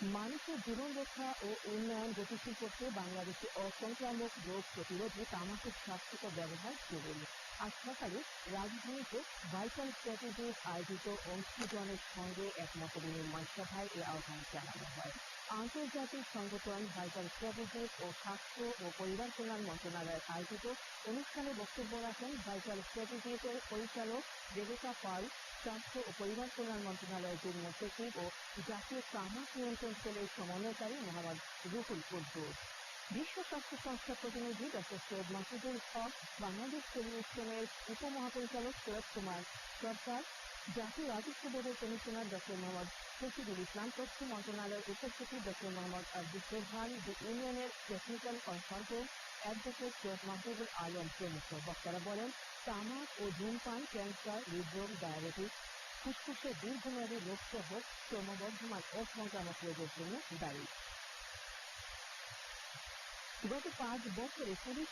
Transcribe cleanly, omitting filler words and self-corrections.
মানুষের জীবন রক্ষা ও উন্নয়ন গতিশীল করতে বাংলাদেশে অসংক্রামক রোগ প্রতিরোধে তামাকের স্বাস্থ্যকর ব্যবহার জরুরি। আজ সকালে রাজধানীতে ভাইটাল স্ট্র্যাটেজিস আয়োজিত অংশীজনের সঙ্গে এক মত বিনিময় সভায় এ আহ্বান জানানো হয়। আন্তর্জাতিক সংগঠন ভাইটাল স্ট্র্যাটেজিস ও স্বাস্থ্য ও পরিবার কল্যাণ মন্ত্রণালয়ের আয়োজিত অনুষ্ঠানে বক্তব্য রাখেন ভাইটাল স্ট্র্যাটেজিস এর পরিচালক রেবেকা পাল, স্বাস্থ্য ও পরিবার কল্যাণ মন্ত্রণালয়ের যুগ্ম সচিব ও জাতীয় তামাক নিয়ন্ত্রণ সেলের সমন্বয়কারী মোহাম্মদ রুহুল কুদ্দুস। বিশ্ব স্বাস্থ্য সংস্থার প্রতিনিধি ড সৈয়দ মাসুদুল হক, বাংলাদেশ টেলিভিশনের উপমহাপরিচালক সৈয়দ কুমার সরকার, জাতীয় রাজস্ব বোর্ডের কমিশনার ড মোহাম্মদ শফিকুল ইসলাম, তথ্য মন্ত্রণালয়ের উপসচিব ড মোহাম্মদ আব্দুল সোবহান, দি ইউনিয়নের technical consultant advocate Syed Mahbubul Alam প্রমুখ। বক্তারা বলেন, তামাক ও ধূমপান ক্যান্সার, হৃদরোগ, ডায়াবেটিস, ফুসফুসের দীর্ঘমেয়াদী রোগ সহ ক্রমবর্ধমান অসংক্রামক রোগের জন্য দায়ী। গত 5 বছরে পুলিশ